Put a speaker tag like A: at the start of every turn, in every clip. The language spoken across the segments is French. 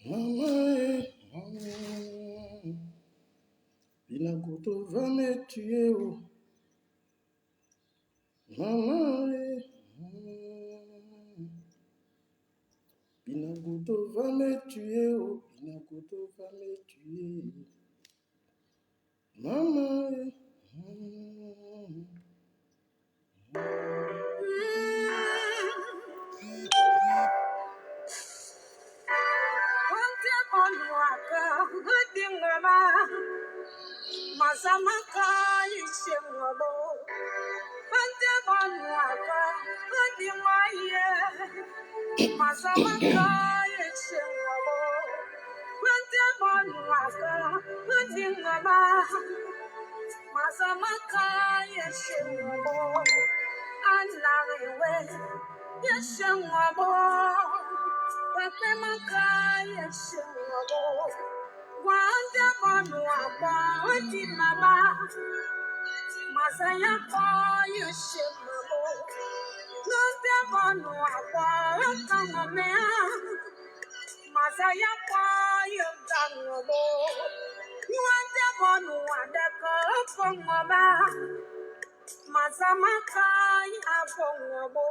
A: Maman, Binagoto va me tuer. Oh. Maman, Binagoto va me tuer. Oh. Binagoto va me tuer. Maman,
B: Mazamaka ishengabo Bante manuaka Bante maye Mazamaka ishengabo Bante manuaka Bante ngaba Mazamaka ishengabo Anarewe Ishengabo Bante maka ishengabo Wanda manuaka Bante mama Masaya you shimamo. Nonte manu akwa kangamea. Masaya you dangobo. Nonte manu adaka fongoma. Masamaka ya fongobo.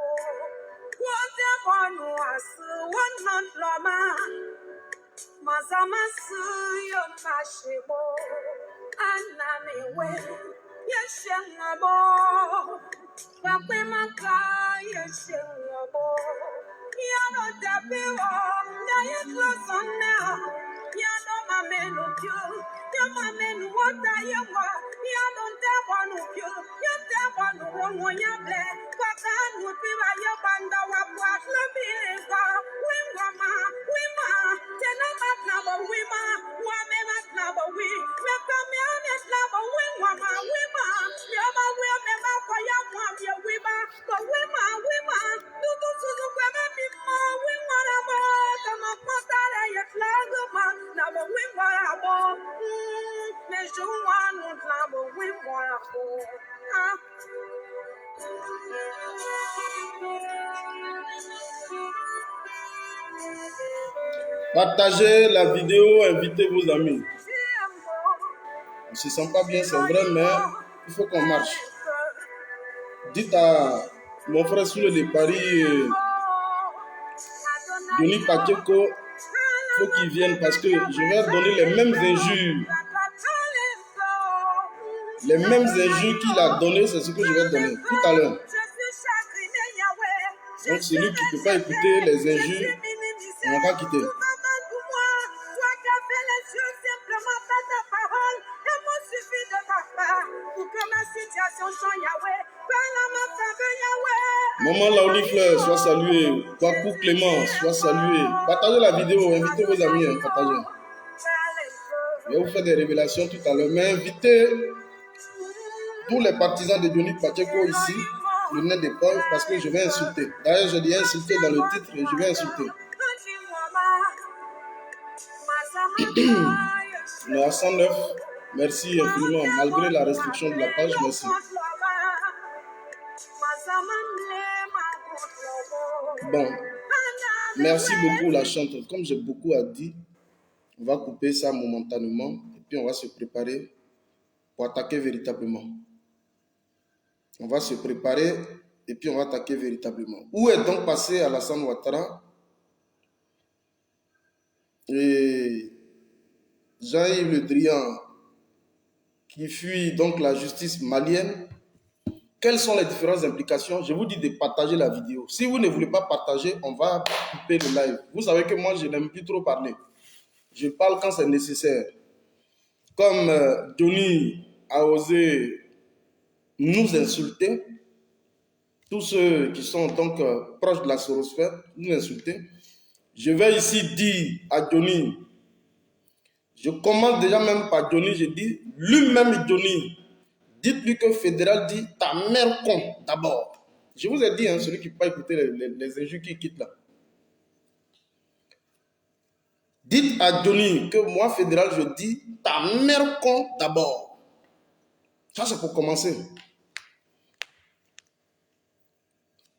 B: Nonte manu asu wanan loma. Masamasu yo mashebo. Anamewe. Yeshengabo, Papemaka, Yeshengabo, Yano Dapiwo, Yayaklos on now, Yano Mamenu Pyo, Yamamenu Wata Yawa, Yano Dabanu Pyo, Yadabanu Wanyable, Patan would be by your banda Wapwa, Labiva, Wimama, Wima, Tenamat Naba Wima, Wamemat Naba We, Rekamianet Naba Wimama, Wima, Yama will never fire one, your Wima, but Wima, Dudu Suzu Wema, Wimama, Tama Patara, your Flagama, Naba Wimama, Measure one would Naba Wimama.
A: partagez la vidéo, invitez vos amis. On ne se sent pas bien, c'est vrai, mais il faut qu'on marche. Dites à mon frère Soule de Paris, Johnny Pacheco, il faut qu'il vienne parce que je vais donner les mêmes injures. Les mêmes injures qu'il a données, c'est ce que je vais donner tout à l'heure. Donc celui qui ne peut pas écouter les injures, on va quitter. Maman Laoli Fleur, sois salué. Kwaku Clément, sois salué. Partagez la vidéo, invitez vos amis, partagez. Je vais vous faire des révélations tout à l'heure, mais invitez tous les partisans de Johnny Pacheco ici, le nez de Paul, parce que je vais insulter. D'ailleurs, je dis insulter dans le titre et je vais insulter. On est à 109. Merci infiniment, malgré la restriction de la page, merci. Bon, merci beaucoup la chanteuse. Comme j'ai beaucoup à dire, on va couper ça momentanément et puis on va se préparer pour attaquer véritablement. On va se préparer et puis on va attaquer véritablement. Où est donc passé Alassane Ouattara et Jean-Yves Le Drian qui fuit donc la justice malienne? Quelles sont les différentes implications? Je vous dis de partager la vidéo. Si vous ne voulez pas partager, on va couper le live. Vous savez que moi, je n'aime plus trop parler. Je parle quand c'est nécessaire. Comme Johnny a osé nous insulter, tous ceux qui sont donc proches de la sorosphère, nous insulter, je vais ici dire à Johnny, je commence déjà même par Johnny, je dis, lui-même Johnny, dites-lui que Fédéral dit ta mère con d'abord. Je vous ai dit, hein, celui qui ne peut pas écouter les injures qui quittent là. Dites à Johnny que moi, Fédéral, je dis ta mère con d'abord. Ça, c'est pour commencer.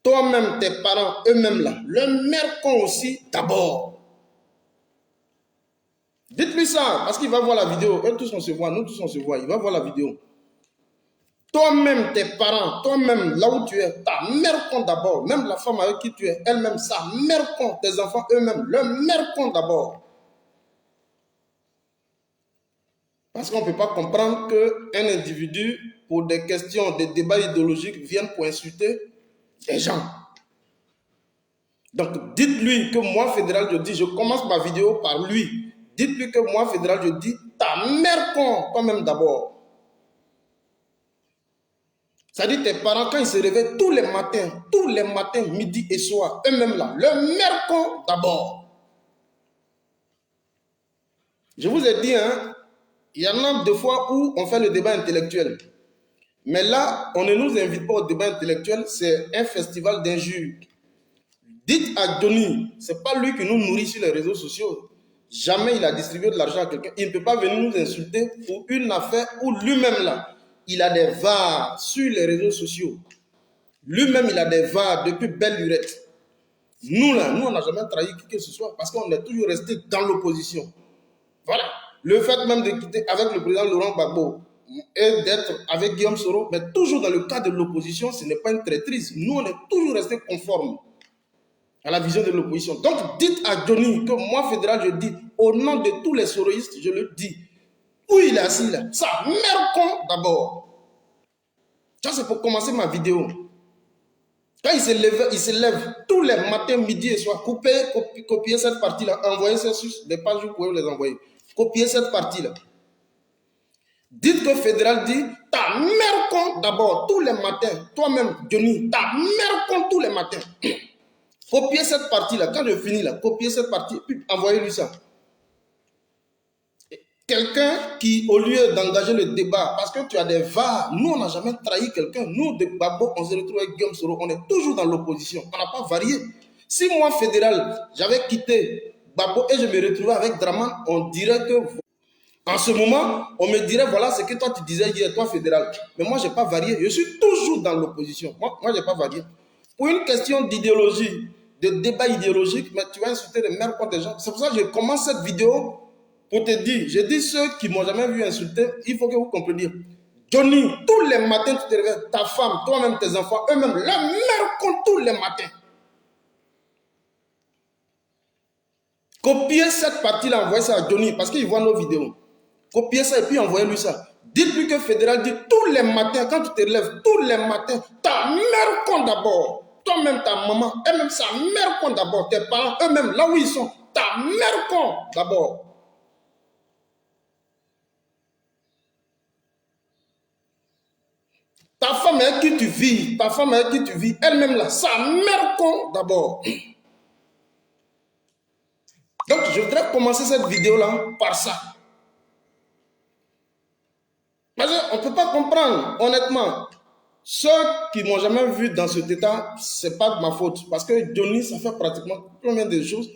A: Toi-même, tes parents, eux-mêmes là, leur mère con aussi d'abord. Dites-lui ça, parce qu'il va voir la vidéo. Eux tous on se voit, nous tous on se voit. Il va voir la vidéo. Toi-même, tes parents, toi-même, là où tu es, ta mère compte d'abord. Même la femme avec qui tu es, elle-même, sa mère compte. Tes enfants eux-mêmes, leur mère compte d'abord. Parce qu'on ne peut pas comprendre qu'un individu, pour des questions, des débats idéologiques, vienne pour insulter les gens. Donc, dites-lui que moi, Fédéral, je dis, je commence ma vidéo par lui. Dites-lui que moi, Fédéral, je dis, ta mère compte, toi-même d'abord. Ça dit tes parents, quand ils se réveillent tous les matins, midi et soir, eux-mêmes là, leur mère compte d'abord. Je vous ai dit, hein, il y en a des fois où on fait le débat intellectuel. Mais là, on ne nous invite pas au débat intellectuel, c'est un festival d'injures. Dites à Johnny, ce n'est pas lui qui nous nourrit sur les réseaux sociaux. Jamais il a distribué de l'argent à quelqu'un. Il ne peut pas venir nous insulter pour une affaire où lui-même là, il a des VAR sur les réseaux sociaux. Lui-même, il a des VAR depuis belle lurette. Nous là, nous on n'a jamais trahi qui que ce soit parce qu'on est toujours resté dans l'opposition. Voilà. Le fait même de quitter avec le président Laurent Gbagbo et d'être avec Guillaume Soro, mais toujours dans le cadre de l'opposition, ce n'est pas une traîtrise. Nous, on est toujours resté conformes à la vision de l'opposition. Donc, dites à Johnny que moi, Fédéral, je dis, au nom de tous les soroïstes, je le dis, où il est assis là, sa mère compte d'abord. Ça, c'est pour commencer ma vidéo. Quand il se lève tous les matins, midi et soir, copiez cette partie-là, envoyez ça sur des pages où vous pouvez les envoyer. Copiez cette partie-là. Dites que Fédéral dit, ta mère compte d'abord tous les matins. Toi-même, Johnny, ta mère compte tous les matins. Copiez cette partie-là. Quand je finis là, copiez cette partie, puis envoyez-lui ça. Quelqu'un qui, au lieu d'engager le débat, parce que tu as des VAR, nous, on n'a jamais trahi quelqu'un. Nous, de Gbagbo, on se retrouve avec Guillaume Soro, on est toujours dans l'opposition. On n'a pas varié. Si moi, Fédéral, j'avais quitté Gbagbo et je me retrouvais avec Draman, on dirait que, en ce moment, on me dirait, voilà ce que toi tu disais hier, toi, Fédéral. Mais moi, je n'ai pas varié. Je suis toujours dans l'opposition. Moi, je n'ai pas varié. Pour une question d'idéologie, de débat idéologique, mais tu vas insulter les mères contre les gens. C'est pour ça que je commence cette vidéo pour te dire, je dis ceux qui ne m'ont jamais vu insulter, il faut que vous compreniez. Johnny, tous les matins, tu te réveilles, ta femme, toi-même, tes enfants, eux-mêmes, leur mère compte tous les matins. Copiez cette partie-là, envoyez ça à Johnny, parce qu'il voit nos vidéos. Copiez ça et puis envoyez-lui ça. Dites-lui que Fédéral dit tous les matins, quand tu te lèves, tous les matins, ta mère compte d'abord. Toi-même, ta maman, elle-même, sa mère compte d'abord. Tes parents, eux-mêmes, là où ils sont, ta mère compte d'abord. Ta femme avec qui tu vis, elle-même là, sa mère compte d'abord. Donc, je voudrais commencer cette vidéo-là par ça. Parce qu'on ne peut pas comprendre, honnêtement. Ceux qui ne m'ont jamais vu dans cet état, ce n'est pas de ma faute. Parce que Johnny, ça fait pratiquement combien de choses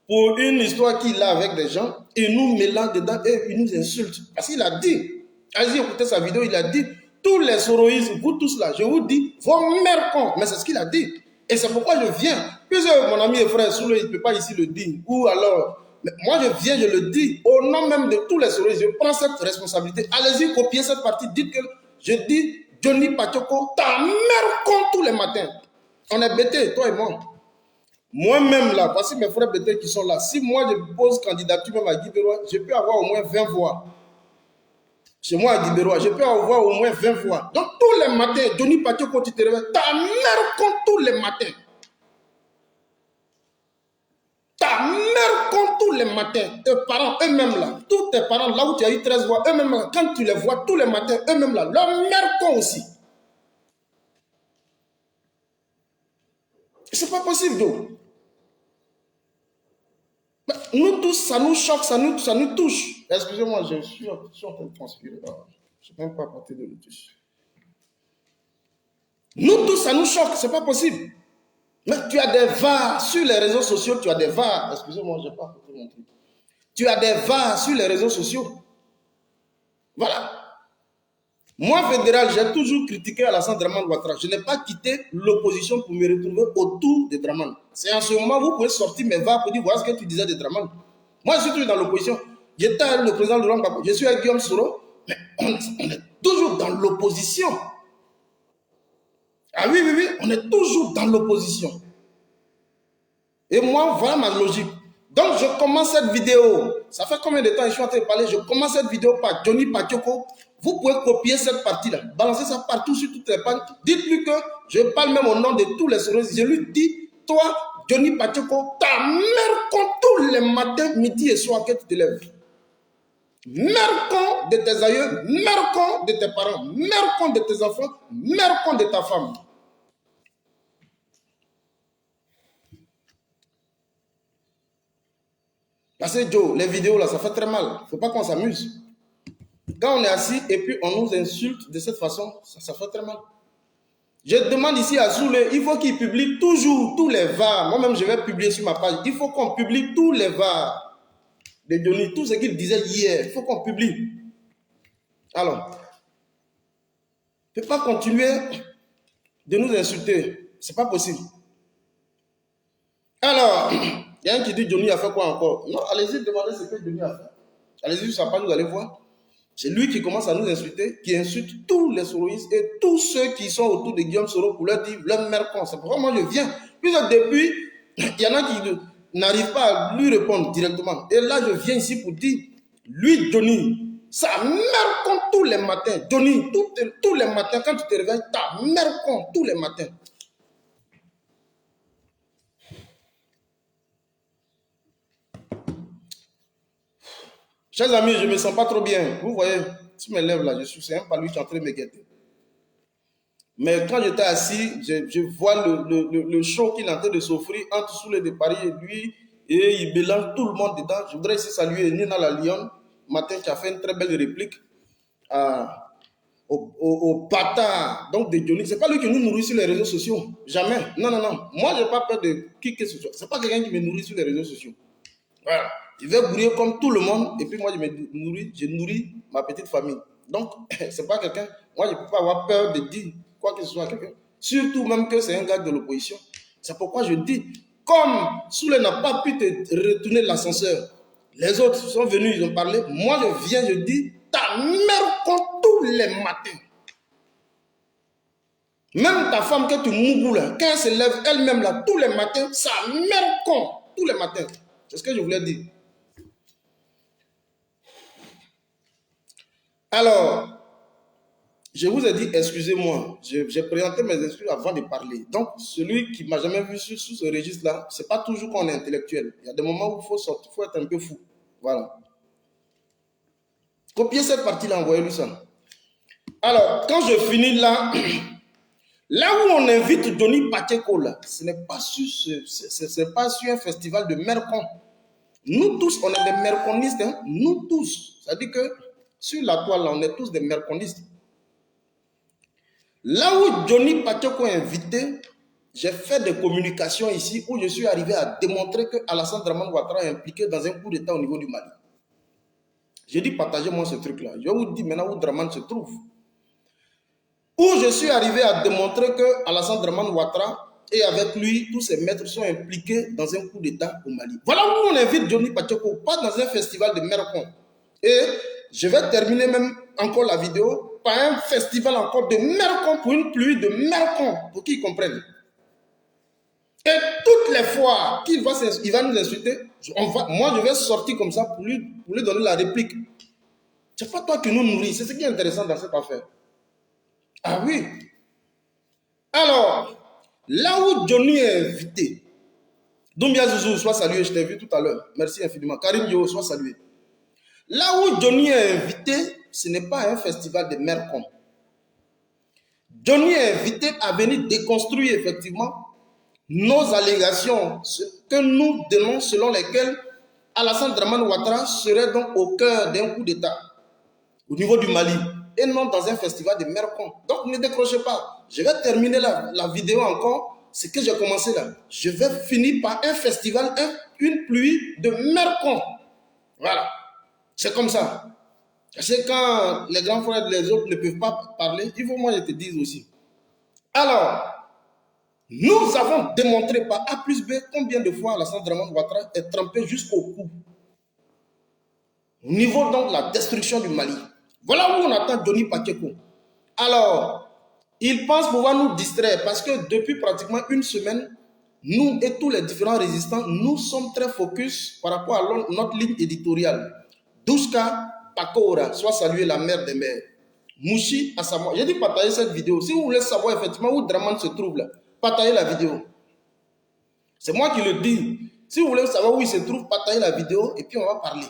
A: pour une histoire qu'il a avec des gens, il nous mélange dedans et il nous insulte. Parce qu'il a dit, allez-y, écoutez sa vidéo, il a dit, tous les soroïstes, vous tous là, je vous dis, vos mères comptent. Mais c'est ce qu'il a dit. Et c'est pourquoi je viens. Puisque mon ami et frère Soulou, il ne peut pas ici le dire. Ou alors, mais moi je viens, je le dis, au nom même de tous les soroïstes, je prends cette responsabilité. Allez-y, copiez cette partie, dites que je dis, Johnny Pachoko, ta mère compte tous les matins. On est bêtés, toi et moi. Moi-même là, voici mes frères bêtés qui sont là. Si moi je pose candidature même à Guibérois, je peux avoir au moins 20 voix. Chez moi à Guibérois, je peux avoir au moins 20 voix. Donc tous les matins, Johnny Pachoko, tu te réveilles, ta mère compte tous les matins. Ta mère compte tous les matins. Tes parents, eux-mêmes là, tous tes parents, là où tu as eu 13 voix, eux-mêmes là, quand tu les vois tous les matins, eux-mêmes là, leur mère compte aussi. C'est pas possible, donc. Nous tous, ça nous choque, ça nous touche. Excusez-moi, je suis en train de transpirer. Je ne peux même pas porter de l'autus. Nous tous, ça nous choque, c'est pas possible. Mais tu as des VAR sur les réseaux sociaux, tu as des VAR. Excusez-moi, je n'ai pas porté mon truc. Tu as des VAR sur les réseaux sociaux. Voilà. Moi, Fédéral, j'ai toujours critiqué Alassane Dramane Ouattara. Je n'ai pas quitté l'opposition pour me retrouver autour de Dramane. C'est en ce moment où vous pouvez sortir mes VAR pour dire voilà ce que tu disais de Dramane. Moi, je suis toujours dans l'opposition. J'étais avec le président Laurent Gbagbo, je suis avec Guillaume Soro, mais on est toujours dans l'opposition. Ah oui, oui, oui, on est toujours dans l'opposition. Et moi, voilà ma logique. Donc, je commence cette vidéo. Ça fait combien de temps je suis en train de parler? Je commence cette vidéo par Johnny Patioko. Vous pouvez copier cette partie-là, balancer ça partout sur toutes les pages. Dites-lui que je parle même au nom de tous les Soroistes. Je lui dis, toi, Johnny Patioko, ta mère compte tous les matins, midi et soir que tu te lèves. Mère con de tes aïeux, mère con de tes parents, mère con de tes enfants, mère con de ta femme. Parce que Joe, les vidéos là, ça fait très mal. Il ne faut pas qu'on s'amuse. Quand on est assis et puis on nous insulte de cette façon, ça fait très mal. Je demande ici à Zoulé, il faut qu'il publie toujours tous les VAR. Moi-même, je vais publier sur ma page. Il faut qu'on publie tous les VAR de Johnny, tout ce qu'il disait hier. Il faut qu'on publie. Alors, on ne peut pas continuer de nous insulter. Ce n'est pas possible. Alors, il y a un qui dit Johnny a fait quoi encore? Non, allez-y demander ce que Johnny a fait. Allez-y sur sa page, vous allez voir. C'est lui qui commence à nous insulter, qui insulte tous les soroistes et tous ceux qui sont autour de Guillaume Soro pour leur dire leur mère con. C'est pourquoi moi je viens. Puis depuis, il y en a qui n'arrivent pas à lui répondre directement. Et là, je viens ici pour dire, lui, Johnny, sa mère con tous les matins. Johnny, tous les matins, quand tu te réveilles, ta mère con tous les matins. Chers amis, je ne me sens pas trop bien. Vous voyez, si je me lève là, c'est même pas lui qui est en train de me guetter. Mais quand j'étais assis, je vois le show qu'il est en train de s'offrir entre Soulé de Paris et lui, et il mélange tout le monde dedans. Je voudrais ici saluer Nina la Lyon, matin, qui a fait une très belle réplique au bâtard donc de Johnny. Ce n'est pas lui qui nous nourrit sur les réseaux sociaux. Jamais. Non, non, non. Moi, je n'ai pas peur de qui que ce soit. Ce n'est pas quelqu'un qui me nourrit sur les réseaux sociaux. Voilà. Il veut brouiller comme tout le monde, et puis moi, je nourris ma petite famille. Donc, ce n'est pas quelqu'un, moi, je ne peux pas avoir peur de dire quoi que ce soit à quelqu'un. Surtout même que c'est un gars de l'opposition. C'est pourquoi je dis, comme Soulé n'a pas pu te retourner l'ascenseur, les autres sont venus, ils ont parlé, moi, je viens, je dis, ta mère compte tous les matins. Même ta femme que tu mougous là, quand elle se lève elle-même là, tous les matins, sa mère compte tous les matins. C'est ce que je voulais dire. Alors, je vous ai dit, excusez-moi, j'ai présenté mes excuses avant de parler. Donc, celui qui ne m'a jamais vu sur ce registre-là, ce n'est pas toujours qu'on est intellectuel. Il y a des moments où il faut sortir, il faut être un peu fou. Voilà. Copiez cette partie-là, envoyez-lui ça. Alors, quand je finis là, là où on invite Johnny Patioko, là, ce n'est pas sur un festival de mercon. Nous tous, on est des merconistes, hein? Nous tous. Ça dit que sur la toile, là, on est tous des merconistes. Là où Johnny Patioko est invité, j'ai fait des communications ici où je suis arrivé à démontrer que Alassane Dramane Ouattara est impliqué dans un coup d'État au niveau du Mali. J'ai dit partagez-moi ce truc-là. Je vous dis maintenant où Dramane se trouve. Où je suis arrivé à démontrer que Alassane Dramane Ouattara et avec lui, tous ses maîtres sont impliqués dans un coup d'État au Mali. Voilà où on invite Johnny Patioko, pas dans un festival de mercon. Et je vais terminer même encore la vidéo par un festival encore de mercon pour une pluie de mercon, pour qu'ils comprennent. Et toutes les fois qu'il va nous insulter, moi je vais sortir comme ça pour lui donner la réplique. C'est pas toi qui nous nourris, c'est ce qui est intéressant dans cette affaire. Ah oui. Alors, là où Johnny est invité, Doumbia Zouzou, sois salué, je t'ai vu tout à l'heure. Merci infiniment. Karim Yo, sois salué. Là où Johnny est invité, ce n'est pas un festival de mercon. Johnny est invité à venir déconstruire effectivement nos allégations que nous dénonçons selon lesquelles Alassane Dramane Ouattara serait donc au cœur d'un coup d'État au niveau du Mali et non dans un festival de mercon. Donc ne décrochez pas. Je vais terminer la vidéo encore. Ce que j'ai commencé là. Je vais finir par un festival, une pluie de mercon. Voilà. C'est comme ça. C'est quand les grands frères et les autres ne peuvent pas parler, il faut que moi je te dise aussi. Alors, nous avons démontré par A plus B combien de fois Alassane Dramane Ouattara est trempé jusqu'au cou. au niveau donc de la destruction du Mali. Voilà où on attend Johnny Pacheco. Alors, il pense pouvoir nous distraire parce que depuis pratiquement une semaine, nous et tous les différents résistants, nous sommes très focus par rapport à notre ligne éditoriale. Douska Pakora, soit saluer la mère des mères. Mouchi Asama. J'ai dit partager cette vidéo. Si vous voulez savoir effectivement où Draman se trouve là, partagez la vidéo. C'est moi qui le dis. Si vous voulez savoir où il se trouve, partagez la vidéo et puis on va parler.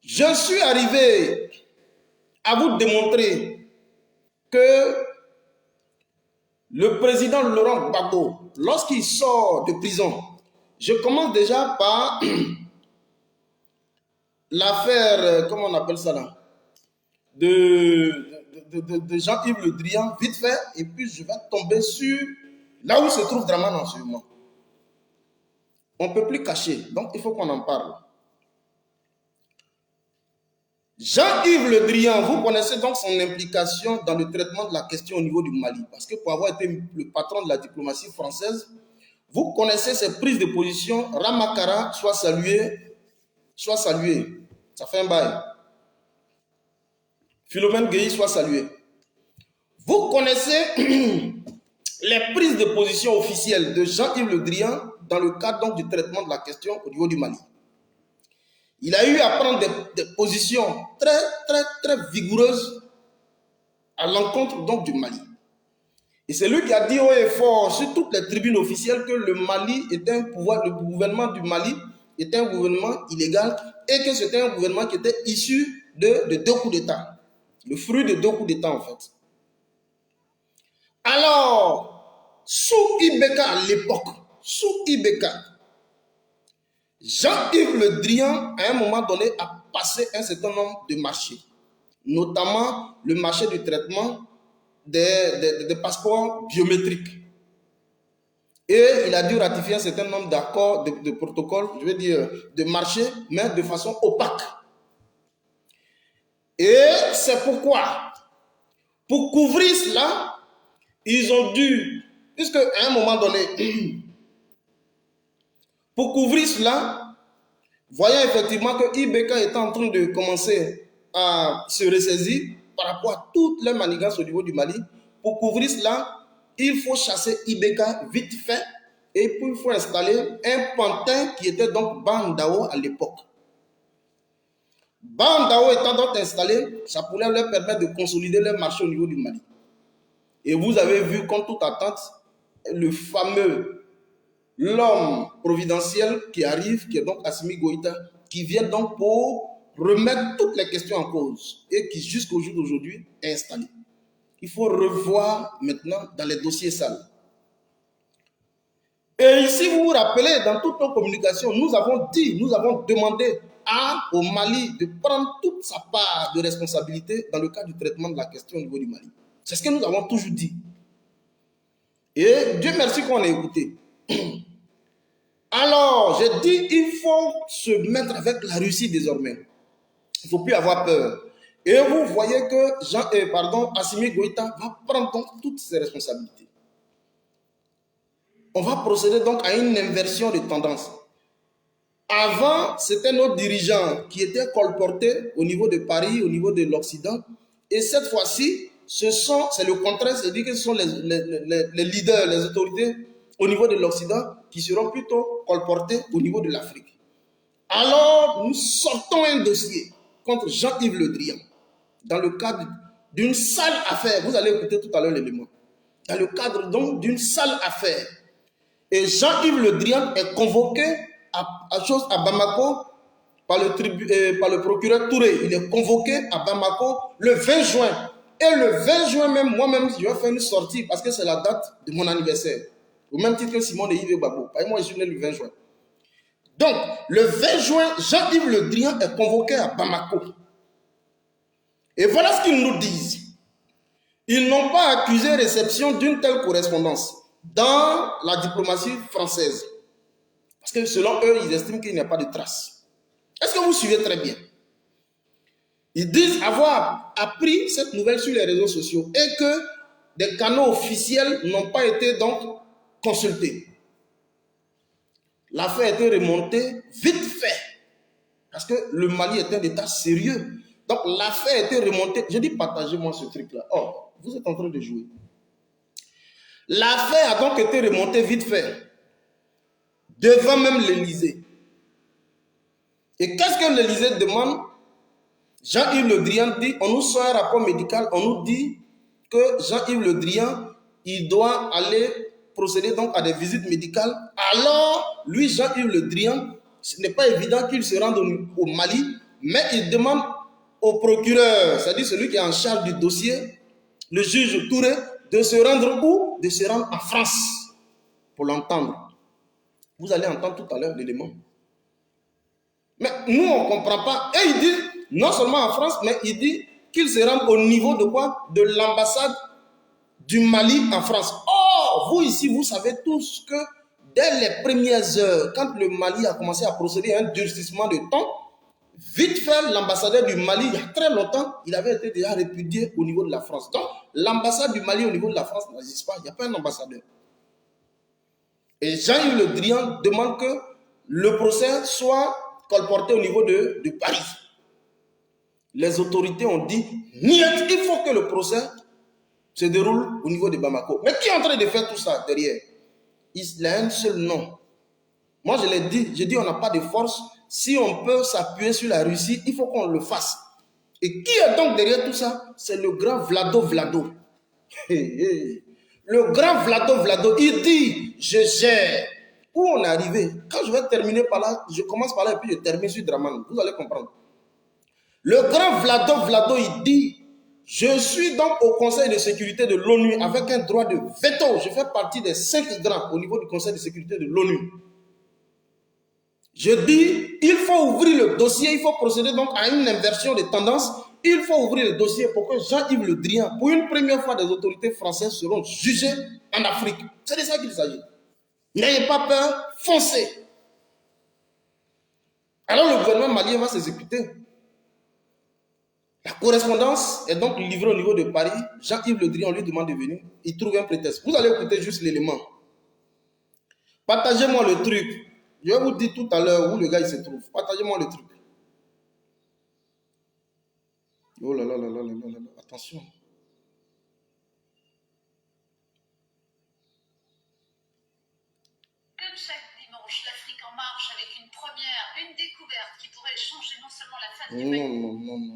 A: Je suis arrivé à vous démontrer que le président Laurent Gbagbo, lorsqu'il sort de prison, je commence déjà par l'affaire, comment on appelle ça là, de Jean-Yves Le Drian, vite fait, et puis je vais tomber sur là où se trouve Draman en ce moment. On ne peut plus cacher, donc il faut qu'on en parle. Jean-Yves Le Drian, vous connaissez donc son implication dans le traitement de la question au niveau du Mali. Parce que pour avoir été le patron de la diplomatie française, vous connaissez ses prises de position. Ramakara, soit salué. Ça fait un bail. Philomène Gueye, soit salué. Vous connaissez les prises de position officielles de Jean-Yves Le Drian dans le cadre donc, du traitement de la question au niveau du Mali. Il a eu à prendre des positions très vigoureuses à l'encontre donc du Mali. Et c'est lui qui a dit haut et fort sur toutes les tribunes officielles que le Mali était un pouvoir, le gouvernement du Mali était un gouvernement illégal et que c'était un gouvernement qui était issu de 2 coups d'État. Le fruit de 2 coups d'État en fait. Alors, sous Ibeka à l'époque, Jean-Yves Le Drian, à un moment donné, a passé un certain nombre de marchés, notamment le marché du traitement des passeports biométriques. Et il a dû ratifier un certain nombre d'accords, de protocoles, je veux dire, de marchés, mais de façon opaque. Et c'est pourquoi, pour couvrir cela, ils ont dû, puisque à un moment donné, pour couvrir cela, voyant effectivement que Ibeka est en train de commencer à se ressaisir par rapport à toutes les manigances au niveau du Mali, pour couvrir cela, il faut chasser Ibeka vite fait et puis il faut installer un pantin qui était donc Bandao à l'époque. Bandao étant donc installé, ça pourrait leur permettre de consolider leur marché au niveau du Mali. Et vous avez vu, contre toute attente, le fameux l'homme providentiel qui arrive, qui est donc Assimi Goïta, qui vient donc pour remettre toutes les questions en cause et qui jusqu'au jour d'aujourd'hui est installé. Il faut revoir maintenant dans les dossiers sales. Et ici, vous vous rappelez, dans toutes nos communications, nous avons demandé au Mali de prendre toute sa part de responsabilité dans le cadre du traitement de la question au niveau du Mali. C'est ce que nous avons toujours dit. Et Dieu merci qu'on ait écouté. Alors, j'ai dit, il faut se mettre avec la Russie désormais. Il ne faut plus avoir peur. Et vous voyez que Assimi Goïta va prendre donc toutes ses responsabilités. On va procéder donc à une inversion de tendance. Avant, c'était nos dirigeants qui étaient colportés au niveau de Paris, au niveau de l'Occident. Et cette fois-ci, c'est le contraire, c'est-à-dire que ce sont les leaders, les autorités au niveau de l'Occident qui seront plutôt colportés au niveau de l'Afrique. Alors, nous sortons un dossier contre Jean-Yves Le Drian dans le cadre d'une sale affaire. Vous allez écouter tout à l'heure l'élément. Dans le cadre donc d'une sale affaire. Et Jean-Yves Le Drian est convoqué à Bamako par le procureur Touré. Il est convoqué à Bamako le 20 juin. Et le 20 juin même, moi-même, je vais faire une sortie parce que c'est la date de mon anniversaire. Au même titre que Simon de Yves Gbagbo. Moi, je suis né le 20 juin. Donc, le 20 juin, Jean-Yves Le Drian est convoqué à Bamako. Et voilà ce qu'ils nous disent. Ils n'ont pas accusé réception d'une telle correspondance dans la diplomatie française. Parce que selon eux, ils estiment qu'il n'y a pas de traces. Est-ce que vous suivez très bien? Ils disent avoir appris cette nouvelle sur les réseaux sociaux et que des canaux officiels n'ont pas été donc consultés. L'affaire a été remontée vite fait Parce que le Mali est un État sérieux. Donc l'affaire a été remontée. Je dis partagez-moi ce truc-là. Oh, vous êtes en train de jouer. L'affaire a donc été remontée vite fait. Devant même l'Élysée. Et qu'est-ce que l'Élysée demande? Jean-Yves Le Drian dit, on nous sort un rapport médical, on nous dit que Jean-Yves Le Drian, il doit aller procéder donc à des visites médicales. Alors, lui, Jean-Yves Le Drian, ce n'est pas évident qu'il se rende au Mali, mais il demande au procureur, c'est-à-dire celui qui est en charge du dossier, le juge Touré, de se rendre où? De se rendre en France pour l'entendre. Vous allez entendre tout à l'heure l'élément. Mais nous, on ne comprend pas. Et il dit, non seulement en France, mais il dit qu'il se rend au niveau de quoi? De l'ambassade du Mali en France. Or, vous ici, vous savez tous que dès les premières heures, quand le Mali a commencé à procéder à un durcissement de temps, vite fait, l'ambassadeur du Mali, il y a très longtemps, il avait été déjà répudié au niveau de la France. Donc, l'ambassade du Mali au niveau de la France n'existe pas, il n'y a pas un ambassadeur. Et Jean-Yves Le Drian demande que le procès soit colporté au niveau de Paris. Les autorités ont dit, niet, il faut que le procès se déroule au niveau de Bamako. Mais qui est en train de faire tout ça derrière? Il a un seul nom. Moi, je l'ai dit, j'ai dit on n'a pas de force. Si on peut s'appuyer sur la Russie, il faut qu'on le fasse. Et qui est donc derrière tout ça? C'est le grand Vlado. Le grand Vlado, il dit, je gère. Où on est arrivé? Quand je vais terminer par là, je commence par là et puis je termine sur Draman. Vous allez comprendre. Le grand Vlado, il dit, je suis donc au Conseil de sécurité de l'ONU avec un droit de veto. Je fais partie des 5 grands au niveau du Conseil de sécurité de l'ONU. Je dis, il faut ouvrir le dossier, il faut procéder donc à une inversion des tendances. Il faut ouvrir le dossier pour que Jean-Yves Le Drian, pour une première fois, des autorités françaises seront jugées en Afrique. C'est de ça qu'il s'agit. N'ayez pas peur, foncez. Alors le gouvernement malien va s'exécuter. La correspondance est donc livrée au niveau de Paris. Jean-Yves Le Drian, on lui demande de venir. Il trouve un prétexte. Vous allez écouter juste l'élément. Partagez-moi le truc. Je vais vous dire tout à l'heure où le gars il se trouve. Partagez-moi le truc. Oh là là là là là là là. Attention.
B: Comme chaque dimanche, l'Afrique en marche avec une première, une découverte qui pourrait changer non seulement la face du pays.
A: Non.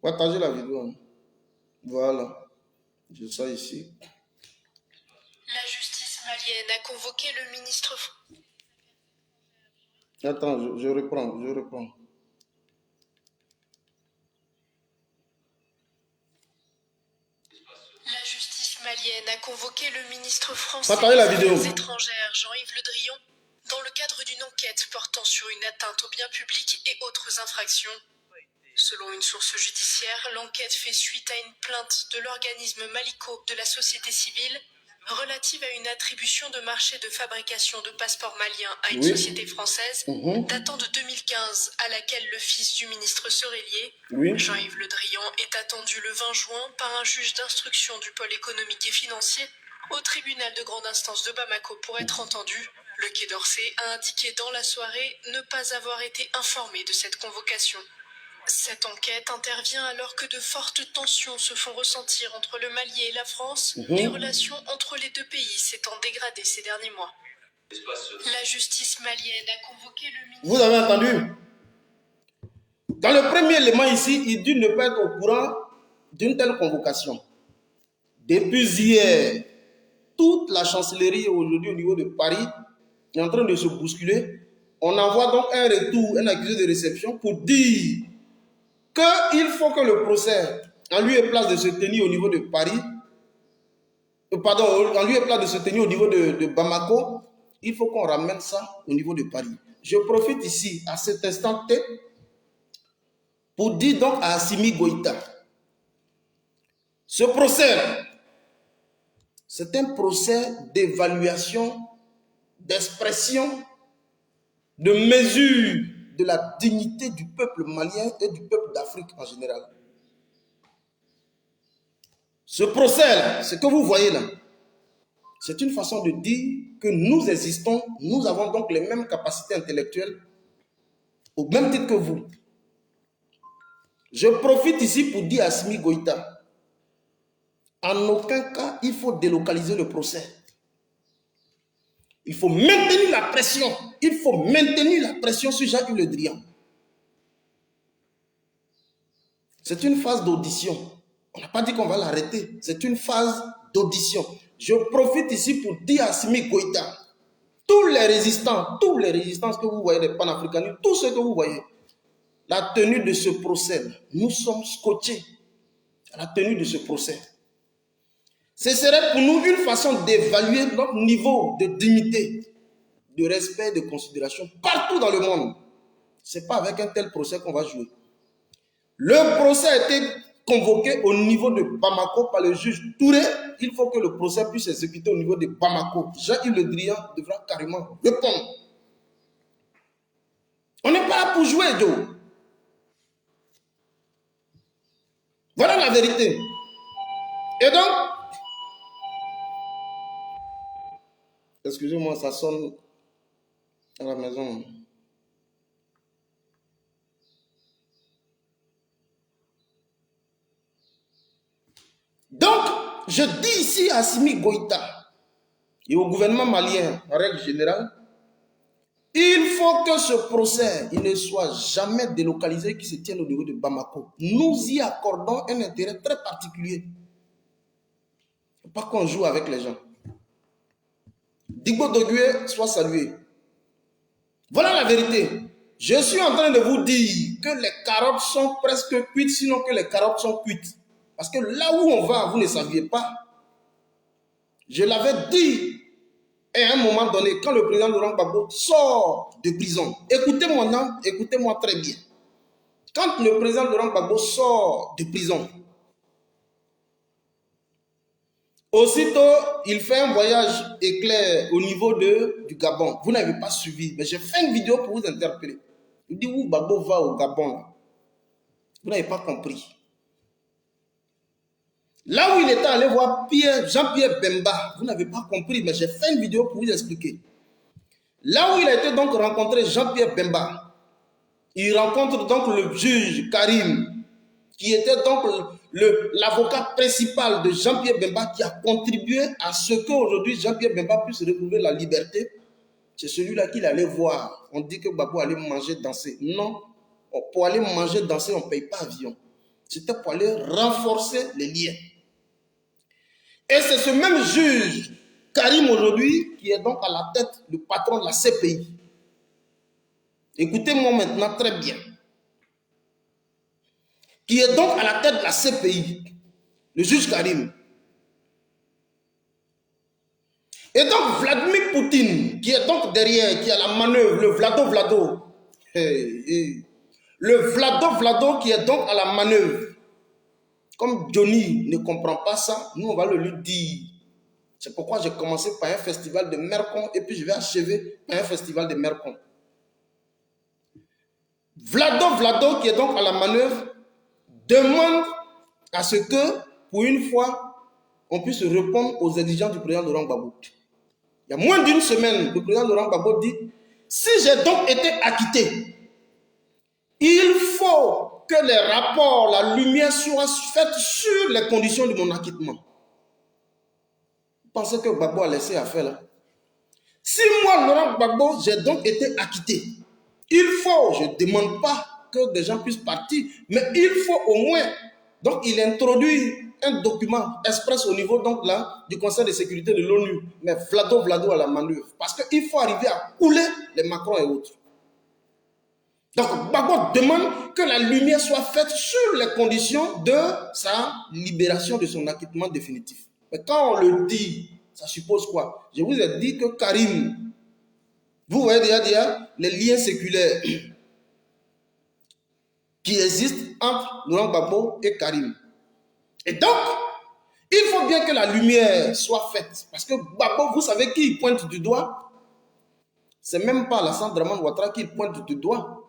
A: Partagez la vidéo. Voilà. Je ça ici.
B: La justice malienne a convoqué le ministre...
A: Attends, je reprends.
B: La justice malienne a convoqué le ministre français
A: Partagez la vidéo.
B: des Affaires étrangères, Jean-Yves Le Drian, dans le cadre d'une enquête portant sur une atteinte aux biens publics et autres infractions. Selon une source judiciaire, l'enquête fait suite à une plainte de l'organisme Malico de la société civile relative à une attribution de marché de fabrication de passeports maliens à une société française datant de 2015, à laquelle le fils du ministre serait lié. Jean-Yves Le Drian est attendu le 20 juin par un juge d'instruction du pôle économique et financier au tribunal de grande instance de Bamako pour être entendu. Le Quai d'Orsay a indiqué dans la soirée ne pas avoir été informé de cette convocation. Cette enquête intervient alors que de fortes tensions se font ressentir entre le Mali et la France, les relations entre les deux pays s'étant dégradées ces derniers mois. La justice malienne a convoqué le ministre...
A: Vous avez entendu? Dans le premier élément ici, il dit ne pas être au courant d'une telle convocation. Depuis hier, toute la chancellerie aujourd'hui au niveau de Paris est en train de se bousculer. On envoie donc un retour, un accusé de réception pour dire qu'il faut que le procès, en lieu et place de se tenir au niveau de Paris, en lieu et place de se tenir au niveau de Bamako, il faut qu'on ramène ça au niveau de Paris. Je profite ici, à cet instant T, pour dire donc à Assimi Goïta, ce procès, c'est un procès d'évaluation, d'expression, de mesure de la dignité du peuple malien et du peuple d'Afrique en général. Ce procès-là, ce que vous voyez là, C'est une façon de dire que nous existons, nous avons donc les mêmes capacités intellectuelles, au même titre que vous. Je profite ici pour dire à Assimi Goïta, en aucun cas, il faut délocaliser le procès. Il faut maintenir la pression. Il faut maintenir la pression sur Jean-Yves Le Drian. C'est une phase d'audition. On n'a pas dit qu'on va l'arrêter. C'est une phase d'audition. Je profite ici pour dire à Assimi Goïta, tous les résistants que vous voyez, les panafricanistes, tous ceux que vous voyez, la tenue de ce procès, nous sommes scotchés à la tenue de ce procès. Ce serait pour nous une façon d'évaluer notre niveau de dignité, de respect, de considération partout dans le monde. Ce n'est pas avec un tel procès qu'on va jouer. Le procès a été convoqué au niveau de Bamako par le juge Touré. Il faut que le procès puisse s'exécuter au niveau de Bamako. Jean-Yves Le Drian devra carrément répondre. On n'est pas là pour jouer, Joe. Voilà la vérité. Et donc, excusez-moi, ça sonne à la maison. Donc, je dis ici à Assimi Goïta et au gouvernement malien, en règle générale, il faut que ce procès il ne soit jamais délocalisé, qui se tienne au niveau de Bamako. Nous y accordons un intérêt très particulier. Il ne faut pas qu'on joue avec les gens. Digbo Dogué soit salué. Voilà la vérité. Je suis en train de vous dire que les carottes sont presque cuites, sinon que les carottes sont cuites. Parce que là où on va, vous ne saviez pas. Je l'avais dit à un moment donné, quand le président Laurent Gbagbo sort de prison. Écoutez-moi, non, écoutez-moi très bien. Quand le président Laurent Gbagbo sort de prison, aussitôt, il fait un voyage éclair au niveau du Gabon. Vous n'avez pas suivi, mais j'ai fait une vidéo pour vous interpeller. Il dit où Gbagbo va au Gabon là. Vous n'avez pas compris. Là où il était allé voir Jean-Pierre Bemba, vous n'avez pas compris, mais j'ai fait une vidéo pour vous expliquer. Là où il a été donc rencontré Jean-Pierre Bemba, il rencontre donc le juge Karim, qui était donc l'avocat principal de Jean-Pierre Bemba, qui a contribué à ce qu'aujourd'hui Jean-Pierre Bemba puisse retrouver la liberté. C'est celui-là qu'il allait voir. On dit que Gbagbo allait manger, danser. Non, pour aller manger, danser, on ne paye pas avion. C'était pour aller renforcer les liens. Et c'est ce même juge, Karim aujourd'hui, qui est donc à la tête, le patron de la CPI. Écoutez-moi maintenant très bien. Qui est donc à la tête de la CPI, le juge Karim. Et donc Vladimir Poutine, qui est donc derrière, qui a la manœuvre, le Vlado. Le Vlado qui est donc à la manœuvre. Comme Johnny ne comprend pas ça, nous on va le lui dire. C'est pourquoi j'ai commencé par un festival de Mercon et puis je vais achever par un festival de Mercon. Vlado qui est donc à la manœuvre, demande à ce que, pour une fois, on puisse répondre aux exigences du président Laurent Gbagbo. Il y a moins d'une semaine, le président Laurent Gbagbo dit, si j'ai donc été acquitté, il faut que les rapports, la lumière soient faite sur les conditions de mon acquittement. Vous pensez que Gbagbo a laissé affaire là? Si moi, Laurent Gbagbo, j'ai donc été acquitté, il faut, je ne demande pas que des gens puissent partir, mais il faut au moins, donc il introduit un document express au niveau donc là, du Conseil de sécurité de l'ONU, mais Vlado à la manœuvre, parce qu'il faut arriver à couler les Macron et autres. Donc Gbagbo demande que la lumière soit faite sur les conditions de sa libération, de son acquittement définitif. Mais quand on le dit, ça suppose quoi? Je vous ai dit que Karim, vous voyez déjà les liens séculaires qui existent entre Laurent Gbagbo et Karim. Et donc, il faut bien que la lumière soit faite. Parce que Gbagbo, vous savez qui il pointe du doigt? C'est même pas Alassane Dramane Ouattara qui pointe du doigt.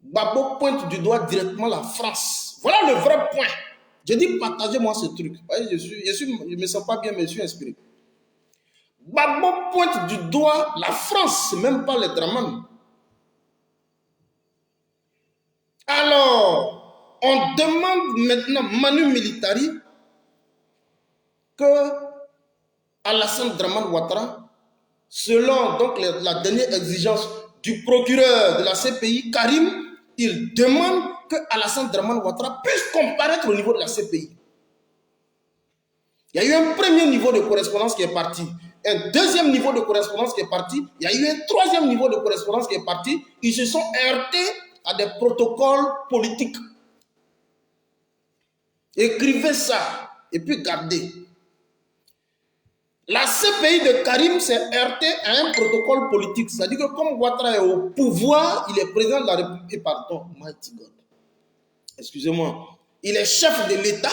A: Gbagbo pointe du doigt directement la France. Voilà le vrai point. Je dis partagez-moi ce truc. Je ne me sens pas bien, mais je suis inspiré. Gbagbo pointe du doigt la France, même pas les Dramane. Alors, on demande maintenant Manu Militari que Alassane Dramane Ouattara, selon donc la dernière exigence du procureur de la CPI, Karim, il demande que Alassane Dramane Ouattara puisse comparaître au niveau de la CPI. Il y a eu un premier niveau de correspondance qui est parti, un deuxième niveau de correspondance qui est parti, il y a eu un troisième niveau de correspondance qui est parti. Ils se sont heurtés à des protocoles politiques. Écrivez ça et puis gardez. La CPI de Karim s'est heurtée à un protocole politique. C'est-à-dire que comme Ouattara est au pouvoir, il est président de la République. Pardon, mighty God. Excusez-moi. Il est chef de l'État.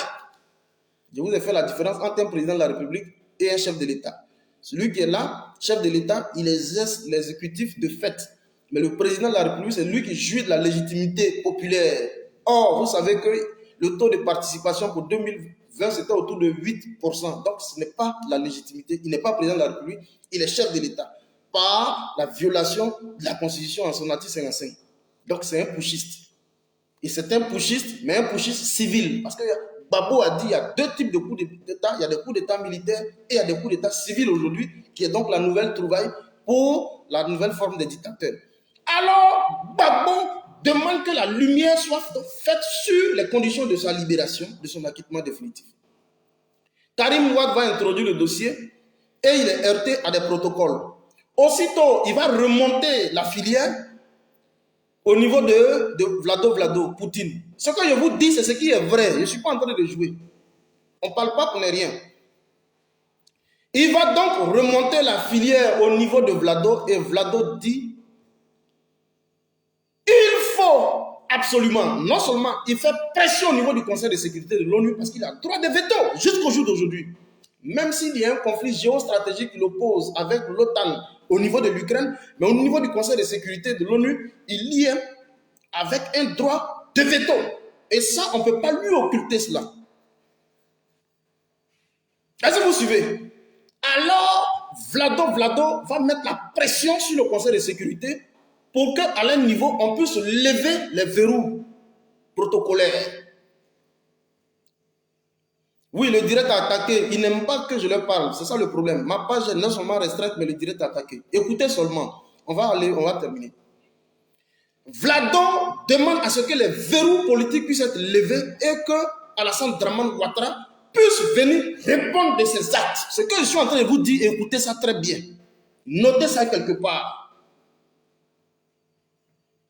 A: Je vous ai fait la différence entre un président de la République et un chef de l'État. Celui qui est là, chef de l'État, il exerce l'exécutif de fait. Mais le président de la République, c'est lui qui jouit de la légitimité populaire. Or, vous savez que le taux de participation pour 2020, c'était autour de 8%. Donc, ce n'est pas la légitimité. Il n'est pas président de la République, il est chef de l'État. Par la violation de la Constitution en son article 55. Donc, c'est un putschiste. Et c'est un putschiste, mais un putschiste civil. Parce que Gbagbo a dit qu'il y a deux types de coups d'État. Il y a des coups d'État militaires et il y a des coups d'État civils aujourd'hui, qui est donc la nouvelle trouvaille pour la nouvelle forme des dictateurs. Alors, Gbagbo demande que la lumière soit faite sur les conditions de sa libération, de son acquittement définitif. Karim Wade va introduire le dossier et il est heurté à des protocoles. Aussitôt, il va remonter la filière au niveau de Vlado Poutine. Ce que je vous dis, c'est ce qui est vrai. Je ne suis pas en train de jouer. On ne parle pas qu'on n'est rien. Il va donc remonter la filière au niveau de Vlado et Vlado dit il faut absolument, non seulement il fait pression au niveau du Conseil de sécurité de l'ONU parce qu'il a droit de veto jusqu'au jour d'aujourd'hui. Même s'il y a un conflit géostratégique qui l'oppose avec l'OTAN au niveau de l'Ukraine, mais au niveau du Conseil de sécurité de l'ONU, il y est avec un droit de veto. Et ça, on ne peut pas lui occulter cela. Est-ce que vous suivez? Alors, Vlado va mettre la pression sur le Conseil de sécurité pour qu'à un niveau, on puisse lever les verrous protocolaires. Oui, le direct a attaqué. Il n'aime pas que je leur parle. C'est ça le problème. Ma page est non seulement restreinte, mais le direct a attaqué. Écoutez seulement. On va terminer. Vlado demande à ce que les verrous politiques puissent être levés et que Alassane Dramane Ouattara puisse venir répondre de ses actes. Ce que je suis en train de vous dire, écoutez ça très bien. Notez ça quelque part.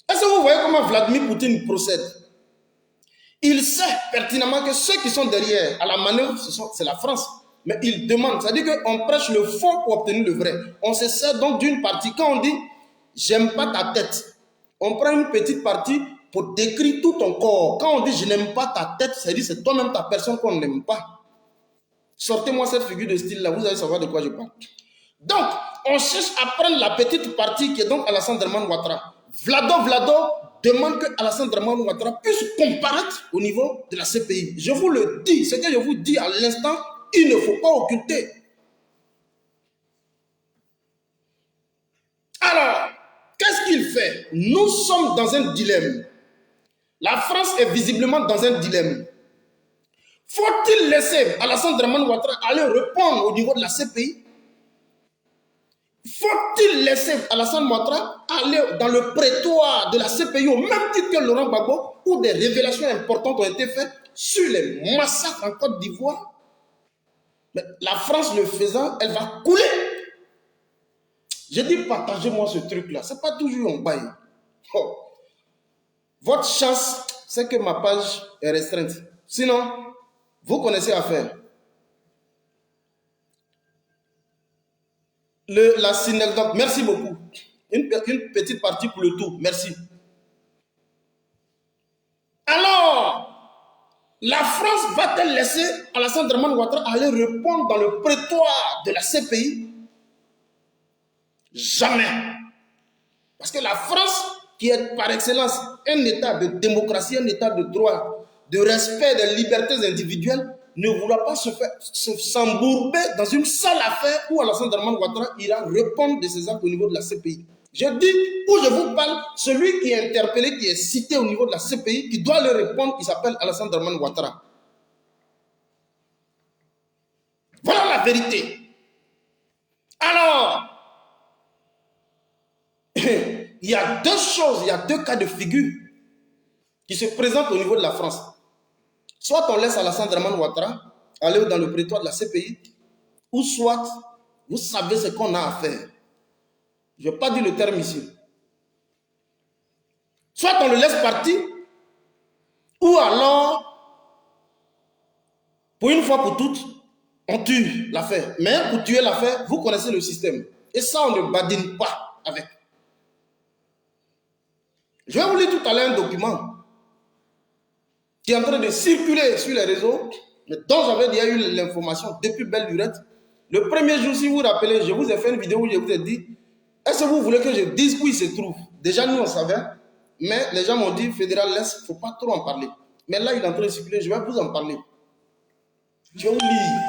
A: Est-ce que vous voyez comment Vladimir Poutine procède? Il sait pertinemment que ceux qui sont derrière à la manœuvre, c'est la France. Mais il demande, c'est-à-dire qu'on prêche le faux pour obtenir le vrai. On se sert donc d'une partie. Quand on dit « j'aime pas ta tête », on prend une petite partie pour décrire tout ton corps. Quand on dit « je n'aime pas ta tête », c'est-à-dire c'est toi-même ta personne qu'on n'aime pas. Sortez-moi cette figure de style-là, vous allez savoir de quoi je parle. Donc, on cherche à prendre la petite partie qui est donc Alassane Dramane Ouattara. Vlado demande que Alassane Dramane Ouattara puisse comparaître au niveau de la CPI. Je vous le dis, ce que je vous dis à l'instant, il ne faut pas occulter. Alors, qu'est-ce qu'il fait? Nous sommes dans un dilemme. La France est visiblement dans un dilemme. Faut-il laisser Alassane Dramane Ouattara aller répondre au niveau de la CPI? Faut-il laisser Alassane Ouattara aller dans le prétoire de la CPI au même titre que Laurent Gbagbo, où des révélations importantes ont été faites sur les massacres en Côte d'Ivoire? Mais la France le faisant, elle va couler. J'ai dit partagez-moi ce truc-là. Ce n'est pas toujours un bail. Oh. Votre chance, c'est que ma page est restreinte. Sinon, vous connaissez à faire. La synecdoque, merci beaucoup. Une petite partie pour le tout, merci. Alors, la France va-t-elle laisser Alassane Dramane Ouattara aller répondre dans le prétoire de la CPI? Jamais. Parce que la France, qui est par excellence un état de démocratie, un état de droit, de respect des libertés individuelles, ne voudra pas s'embourber dans une sale affaire où Alassane Dramane Ouattara ira répondre de ses actes au niveau de la CPI. Je dis, où je vous parle, celui qui est interpellé, qui est cité au niveau de la CPI, qui doit le répondre, il s'appelle Alassane Dramane Ouattara. Voilà la vérité. Alors, il y a deux choses, il y a deux cas de figure qui se présentent au niveau de la France. Soit on laisse Alassane Dramane Ouattara aller dans le prétoire de la CPI, ou soit vous savez ce qu'on a à faire. Je n'ai pas dit le terme ici. Soit on le laisse partir, ou alors, pour une fois pour toutes, on tue l'affaire. Mais pour tuer l'affaire, vous connaissez le système. Et ça, on ne badine pas avec. Je vais vous lire tout à l'heure un document qui est en train de circuler sur les réseaux, mais dont j'avais déjà eu l'information depuis belle lurette. Le premier jour, si vous vous rappelez, je vous ai fait une vidéo où je vous ai dit, est-ce que vous voulez que je dise où il se trouve? Déjà, nous, on savait, mais les gens m'ont dit, Fédéral, laisse, il ne faut pas trop en parler. Mais là, il est en train de circuler, je vais vous en parler. Je vais vous lire.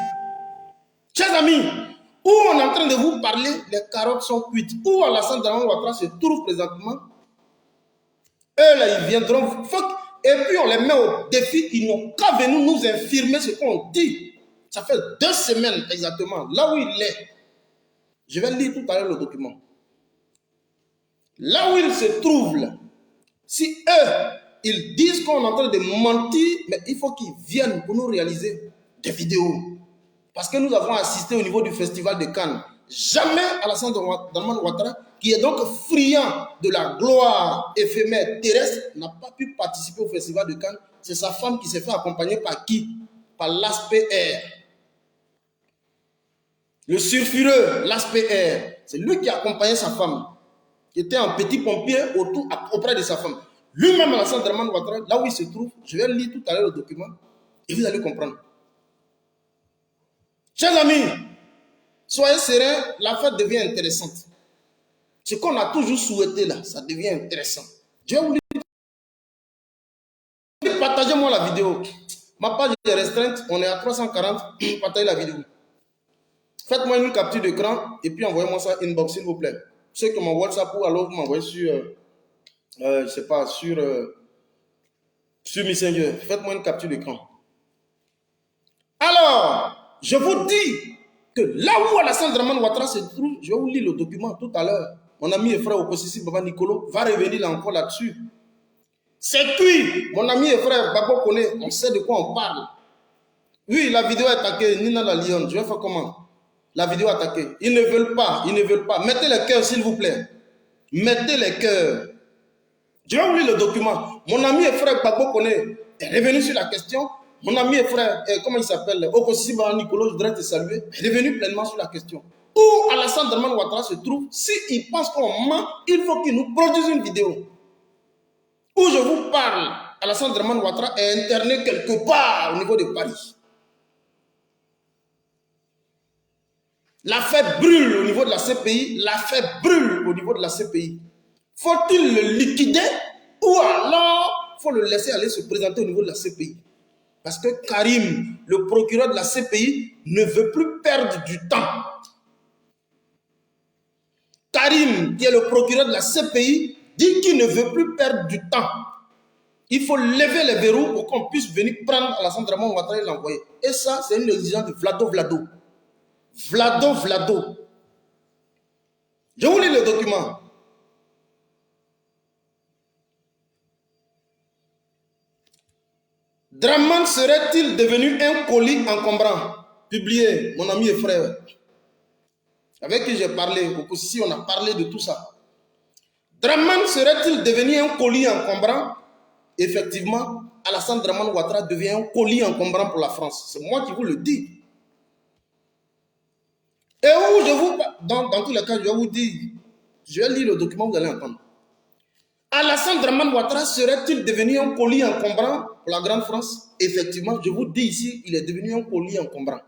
A: Chers amis, où on est en train de vous parler, les carottes sont cuites. Où Alassane Dramane Ouattara se trouve présentement, eux là, ils viendront, et puis on les met au défi, ils n'ont qu'à venir nous infirmer ce qu'on dit. Ça fait 2 semaines exactement, là où il est. Je vais lire tout à l'heure le document. Là où il se trouve, là, si eux, ils disent qu'on est en train de mentir, mais il faut qu'ils viennent pour nous réaliser des vidéos. Parce que nous avons assisté au niveau du festival de Cannes. Jamais Alassane Dramane Ouattara, qui est donc friand de la gloire éphémère terrestre, n'a pas pu participer au festival de Cannes. C'est sa femme qui s'est fait accompagner par qui? Par l'ASPR. Le sulfureux, l'ASPR. C'est lui qui a accompagné sa femme, qui était un petit pompier auprès de sa femme. Lui-même, Alassane Dramane Ouattara, là où il se trouve, je vais lire tout à l'heure le document, et vous allez comprendre. Chers amis, soyez sereins, l'affaire devient intéressante. Ce qu'on a toujours souhaité là, ça devient intéressant. Je vais vous dire, partagez-moi la vidéo. Ma page est restreinte, on est à 340, partagez la vidéo. Faites-moi une capture d'écran et puis envoyez-moi ça inbox s'il vous plaît. Ceux qui m'ont WhatsApp ou alors vous m'envoyez sur, je sais pas, sur Messenger. Faites-moi une capture d'écran. Alors, je vous dis que là où Alassane Dramane Ouattara se trouve, je vais vous lire le document tout à l'heure. Mon ami et frère Oposisi Baba Nicolo va revenir là encore là-dessus. C'est cuit. Mon ami et frère Babo connaît, on sait de quoi on parle. Oui, la vidéo est attaquée, Nina la Lyon. Je vais faire comment? La vidéo est attaquée. Ils ne veulent pas, ils ne veulent pas. Mettez les cœurs s'il vous plaît. Mettez les cœurs. Je vais vous lire le document. Mon ami et frère Babo connaît est revenu sur la question. Mon ami et frère, comment il s'appelle, Oposisi Baba Nicolo, je voudrais te saluer, est revenu pleinement sur la question. Où Alassane Dramane Ouattara se trouve, s'il pense qu'on ment, il faut qu'il nous produise une vidéo. Où je vous parle, Alassane Dramane Ouattara est interné quelque part au niveau de Paris. L'affaire brûle au niveau de la CPI, l'affaire brûle au niveau de la CPI. Faut-il le liquider ou alors faut le laisser aller se présenter au niveau de la CPI? Parce que Karim, le procureur de la CPI, ne veut plus perdre du temps. Karim, qui est le procureur de la CPI, dit qu'il ne veut plus perdre du temps. Il faut lever les verrous pour qu'on puisse venir prendre Alassane Dramane Ouattara et l'envoyer. Et ça, c'est une exigence de Vlado. Vlado. Je vous lis le document. Dramane serait-il devenu un colis encombrant? Publié, mon ami et frère, avec qui j'ai parlé, ici on a parlé de tout ça. Dramane serait-il devenu un colis encombrant? Effectivement, Alassane Dramane Ouattara devient un colis encombrant pour la France. C'est moi qui vous le dis. Et où je vous... Dans tous les cas, je vais vous dire, je vais lire le document, vous allez entendre. Alassane Dramane Ouattara serait-il devenu un colis encombrant pour la grande France? Effectivement, je vous dis ici, il est devenu un colis encombrant.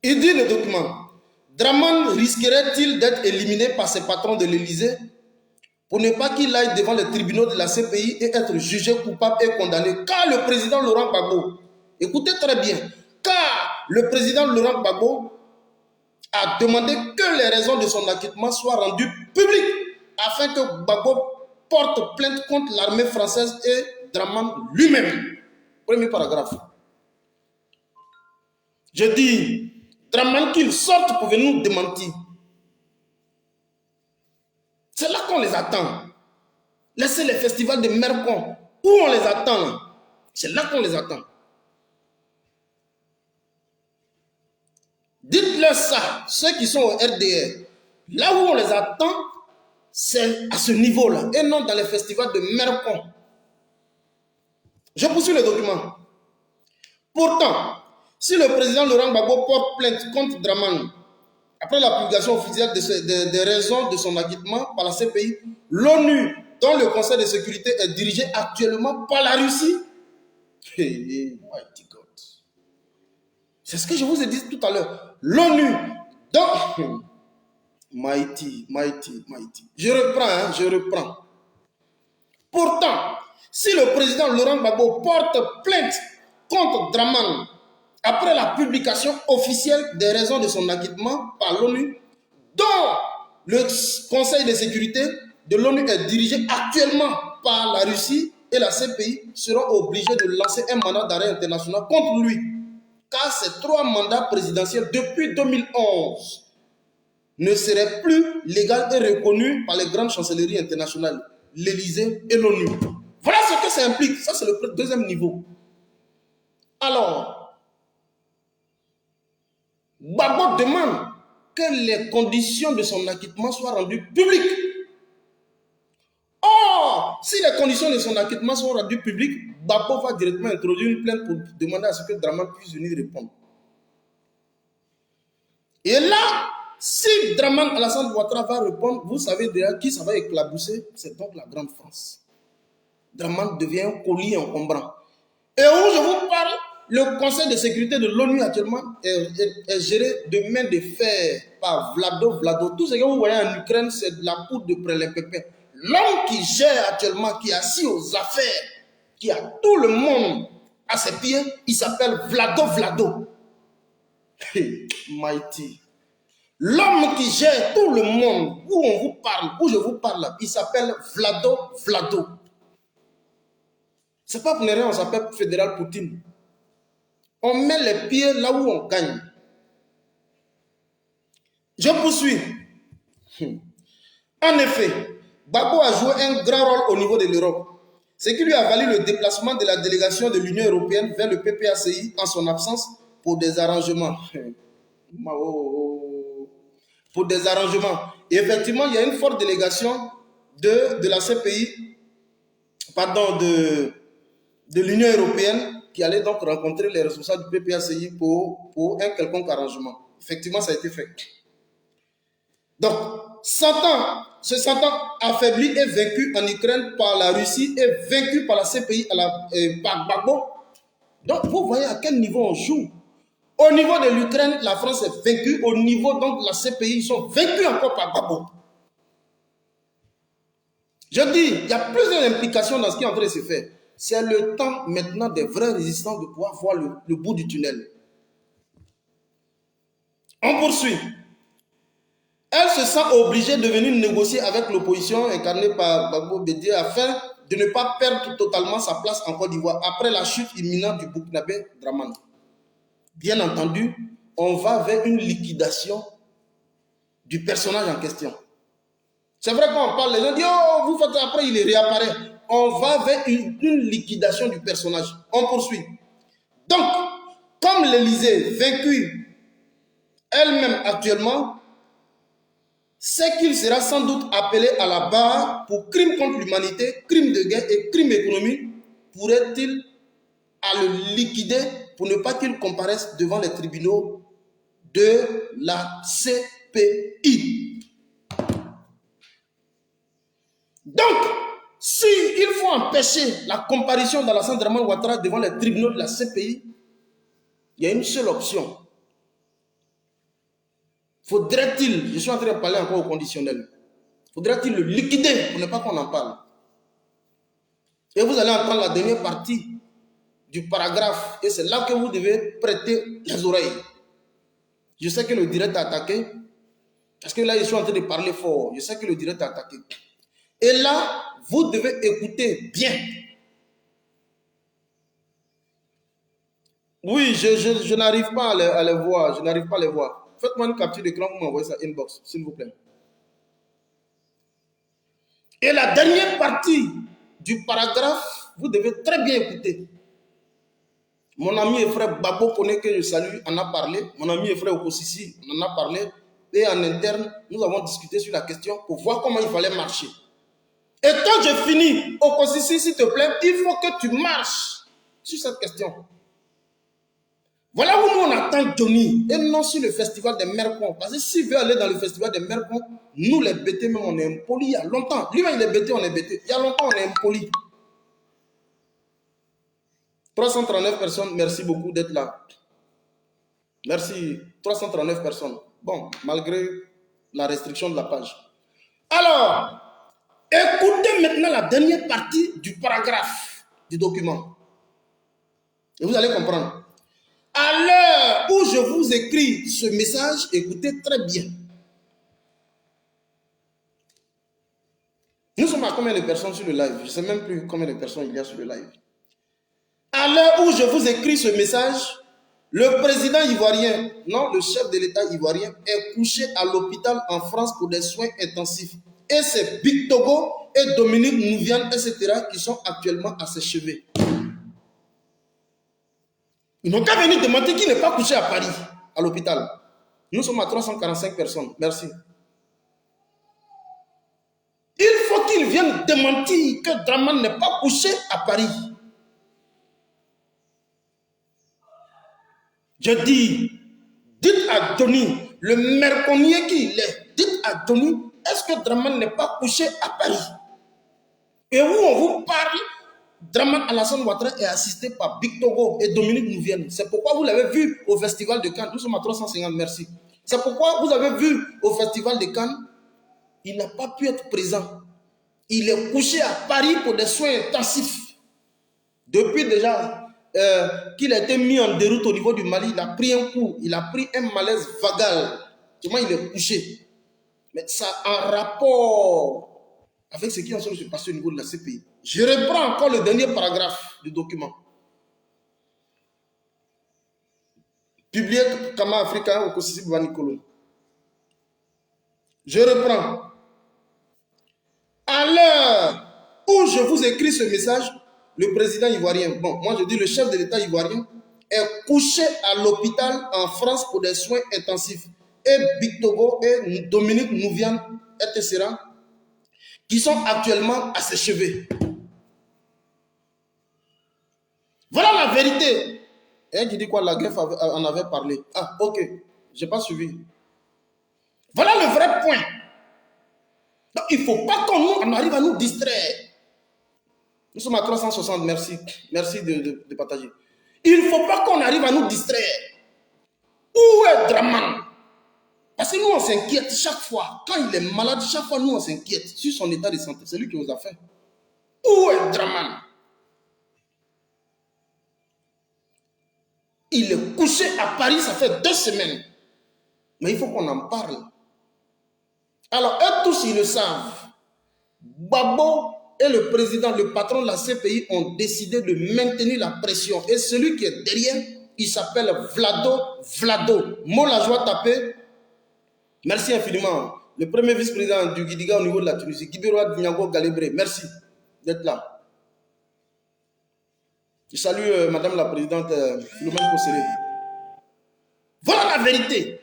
A: Il dit le document, Dramane risquerait-il d'être éliminé par ses patrons de l'Élysée pour ne pas qu'il aille devant les tribunaux de la CPI et être jugé coupable et condamné. Car le président Laurent Gbagbo, écoutez très bien, car le président Laurent Gbagbo a demandé que les raisons de son acquittement soient rendues publiques afin que Gbagbo porte plainte contre l'armée française et Dramane lui-même. Premier paragraphe. Je dis, Dramane qu'il sorte pour venir nous démentir. C'est là qu'on les attend. Laissez les festivals de Mercon. Où on les attend? C'est là qu'on les attend. Dites-leur ça, ceux qui sont au RDR. Là où on les attend, c'est à ce niveau-là, et non dans les festivals de Mercon. Je poursuis le document. Pourtant, si le président Laurent Gbagbo porte plainte contre Dramane, après la publication officielle des raisons de son acquittement par la CPI, l'ONU, dont le Conseil de sécurité est dirigé actuellement par la Russie, c'est ce que je vous ai dit tout à l'heure. L'ONU, donc, mighty. Je reprends. Pourtant, si le président Laurent Gbagbo porte plainte contre Dramane après la publication officielle des raisons de son acquittement par l'ONU, dont le Conseil de sécurité de l'ONU est dirigé actuellement par la Russie et la CPI, seront obligés de lancer un mandat d'arrêt international contre lui. Car ces 3 mandats présidentiels depuis 2011 ne seraient plus légaux et reconnus par les grandes chancelleries internationales, l'Élysée et l'ONU. Voilà ce que ça implique. Ça, c'est le deuxième niveau. Alors, Gbagbo demande que les conditions de son acquittement soient rendues publiques. Or, si les conditions de son acquittement sont rendues publiques, Gbagbo va directement introduire une plainte pour demander à ce que Dramane puisse venir répondre. Et là, si Dramane Alassane Ouattara va répondre, vous savez déjà qui ça va éclabousser, c'est donc la Grande France. Dramane devient un collier encombrant. Et où je vous parle, le Conseil de sécurité de l'ONU actuellement est géré de main de fer par Vlado. Tout ce que vous voyez en Ukraine, c'est de la poudre de prélève-pépin. L'homme qui gère actuellement, qui est assis aux affaires, qui a tout le monde à ses pieds, il s'appelle Vlado. Mighty. L'homme qui gère tout le monde, où on vous parle, où je vous parle, il s'appelle Vlado. C'est pas pour rien, on s'appelle Fédéral Poutine. On met les pieds là où on gagne. Je poursuis. En effet, Gbagbo a joué un grand rôle au niveau de l'Europe, ce qui lui a valu le déplacement de la délégation de l'Union européenne vers le PPACI en son absence pour des arrangements. Pour des arrangements. Et effectivement, il y a une forte délégation de la CPI, pardon, de l'Union européenne qui allait donc rencontrer les responsables du PPACI pour un quelconque arrangement. Effectivement, ça a été fait. Donc, se sentant affaibli et vaincu en Ukraine par la Russie et vaincu par la CPI par Gbagbo. Donc, vous voyez à quel niveau on joue. Au niveau de l'Ukraine, la France est vaincue. Au niveau donc de la CPI, ils sont vaincus encore par Gbagbo. Je dis, il y a plusieurs implications dans ce qui est en train de se faire. C'est le temps maintenant des vrais résistants de pouvoir voir le bout du tunnel. On poursuit. Elle se sent obligée de venir négocier avec l'opposition incarnée par Gbagbo Bédié afin de ne pas perdre totalement sa place en Côte d'Ivoire après la chute imminente du Burkinabé Dramane. Bien entendu, on va vers une liquidation du personnage en question. C'est vrai quand on parle, les gens disent « Oh, vous faites après, il réapparaît ». On va vers une liquidation du personnage. On poursuit. Donc, comme l'Élysée, vaincue elle-même actuellement, c'est qu'il sera sans doute appelé à la barre pour crime contre l'humanité, crime de guerre et crime économique, pourrait-il à le liquider pour ne pas qu'il comparaisse devant les tribunaux de la CPI. Donc, s'il faut empêcher la comparution d'Alassane Dramane Ouattara devant les tribunaux de la CPI, il y a une seule option. Faudrait-il, je suis en train de parler encore au conditionnel, Faudrait-il le liquider pour ne pas qu'on en parle? Et vous allez entendre la dernière partie du paragraphe. Et c'est là que vous devez prêter les oreilles. Je sais que le direct a attaqué. Parce que là, je suis en train de parler fort. Je sais que le direct a attaqué. Et là, vous devez écouter bien. Oui, je n'arrive pas à les voir. Je n'arrive pas à les voir. Faites-moi une capture d'écran, vous m'envoyez ça inbox, s'il vous plaît. Et la dernière partie du paragraphe, vous devez très bien écouter. Mon ami et frère Babo Kone, que je salue, en a parlé. Mon ami et frère Okosisi en a parlé. Et en interne, nous avons discuté sur la question pour voir comment il fallait marcher. Et quand je finis, Okosisi, s'il te plaît, il faut que tu marches sur cette question. Voilà où nous on attend Johnny, et non sur le festival des Mercons. Parce que s'il veut aller dans le festival des Mercons, nous les bêtés, même on est impolis il y a longtemps. Lui-même il est bêté, on est bêté. Il y a longtemps on est impolis. 339 personnes, merci beaucoup d'être là. Merci, 339 personnes. Bon, malgré la restriction de la page. Alors, écoutez maintenant la dernière partie du paragraphe du document. Et vous allez comprendre. À l'heure où je vous écris ce message, écoutez très bien. Nous sommes à combien de personnes sur le live? Je ne sais même plus combien de personnes il y a sur le live. À l'heure où je vous écris ce message, le président ivoirien, non, le chef de l'État ivoirien, est couché à l'hôpital en France pour des soins intensifs. Et c'est Big Togo et Dominique Nouvian, etc., qui sont actuellement à ses cheveux. Ils n'ont qu'à venir demander qu'il n'est pas couché à Paris, à l'hôpital. Nous sommes à 345 personnes. Merci. Il faut qu'ils viennent démentir que Draman n'est pas couché à Paris. Je dis, dites à Johnny, le merconnier qu'il est, dites à Johnny, est-ce que Draman n'est pas couché à Paris? Et où on vous parle, Draman Alassane Ouattara est assisté par Big Togo et Dominique Nouvienne. C'est pourquoi vous l'avez vu au festival de Cannes. Nous sommes à 350, merci. C'est pourquoi vous avez vu au festival de Cannes, il n'a pas pu être présent. Il est couché à Paris pour des soins intensifs. Depuis déjà qu'il a été mis en déroute au niveau du Mali, il a pris un coup, il a pris un malaise vagal. Comment il est couché? Mais ça en rapport avec ce qui est en train de se passer au niveau de la CPI. Je reprends encore le dernier paragraphe du document. Publié Kama Africa au Kosisi Banikolo. Je reprends. À l'heure où je vous écris ce message, le président ivoirien, bon, moi je dis le chef de l'État ivoirien, est couché à l'hôpital en France pour des soins intensifs. Et Big Togo et Dominique Nouvian, etc., qui sont actuellement à ses cheveux. Voilà la vérité. Et je dis quoi, la greffe en avait parlé. Ah, ok, je n'ai pas suivi. Voilà le vrai point. Donc, il ne faut pas qu'on arrive à nous distraire. Nous sommes à 360, merci. Merci de partager. Il ne faut pas qu'on arrive à nous distraire. Où est Draman? Parce que nous, on s'inquiète chaque fois. Quand il est malade, chaque fois, nous, on s'inquiète sur son état de santé. C'est lui qui nous a fait. Où est Draman? Il est couché à Paris, ça fait 2 semaines. Mais il faut qu'on en parle. Alors, eux tous, ils le savent. Babo et le président, le patron de la CPI ont décidé de maintenir la pression. Et celui qui est derrière, il s'appelle Vlado. Mot la joie tapé. Merci infiniment. Le premier vice-président du Guidiga au niveau de la Tunisie, Guibiroa Dinyago Galebré. Merci d'être là. Je salue Madame la Présidente Philomène Kosséré. Voilà la vérité.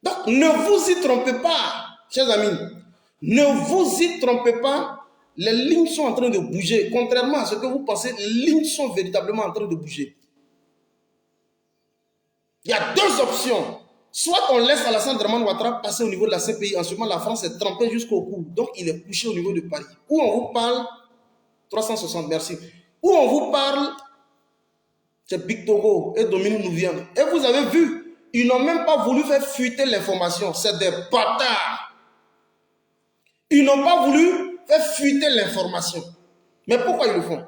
A: Donc, ne vous y trompez pas, chers amis. Ne vous y trompez pas. Les lignes sont en train de bouger. Contrairement à ce que vous pensez, les lignes sont véritablement en train de bouger. Il y a 2 options. Soit on laisse Alassane Draman Ouattara passer au niveau de la CPI. En ce moment, la France est trempée jusqu'au cou. Donc, il est couché au niveau de Paris. Où on vous parle, 360, merci. Où on vous parle, c'est Big Togo et Dominique Nouvian. Et vous avez vu, ils n'ont même pas voulu faire fuiter l'information. C'est des bâtards. Ils n'ont pas voulu faire fuiter l'information. Mais pourquoi ils le font?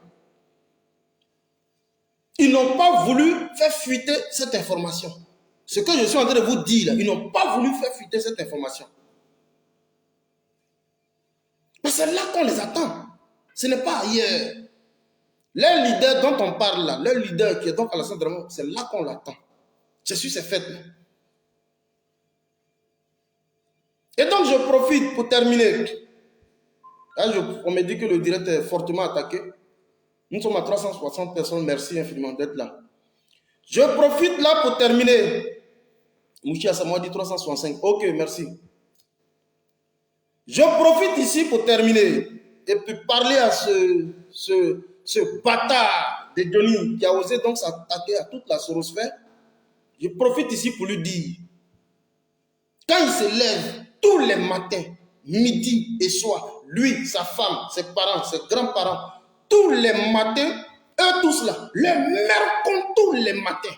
A: Ils n'ont pas voulu faire fuiter cette information. Ce que je suis en train de vous dire, là, ils n'ont pas voulu faire fuiter cette information. Mais c'est là qu'on les attend. Ce n'est pas ailleurs. Leur leader dont on parle là, leur leader qui est donc Alassane Dramane, c'est là qu'on l'attend. C'est sur ces fêtes là. Et donc je profite pour terminer. Là, on me dit que le direct est fortement attaqué. Nous sommes à 360 personnes. Merci infiniment d'être là. Je profite là pour terminer. Mouchi Assamoah dit 365. Ok, merci. Je profite ici pour terminer et puis parler à ce bâtard de Johnny qui a osé donc s'attaquer à toute la sorosphère. Je profite ici pour lui dire, quand il se lève tous les matins, midi et soir, lui, sa femme, ses parents, ses grands-parents, tous les matins, eux tous là, le mercon tous les matins.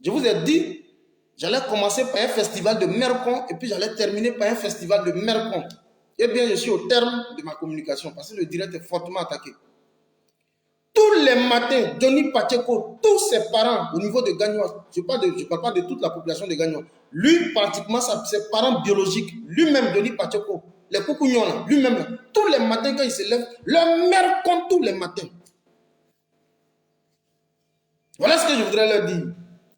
A: Je vous ai dit, j'allais commencer par un festival de mercon et puis j'allais terminer par un festival de mercon. Eh bien, je suis au terme de ma communication parce que le direct est fortement attaqué. Tous les matins, Johnny Pacheco, tous ses parents au niveau de Gagnoa, je ne parle pas de toute la population de Gagnoa, lui, pratiquement, ses parents biologiques, lui-même, Johnny Pacheco, les Koukougnons, lui-même, tous les matins quand il se lève, le mercon tous les matins. Voilà ce que je voudrais leur dire.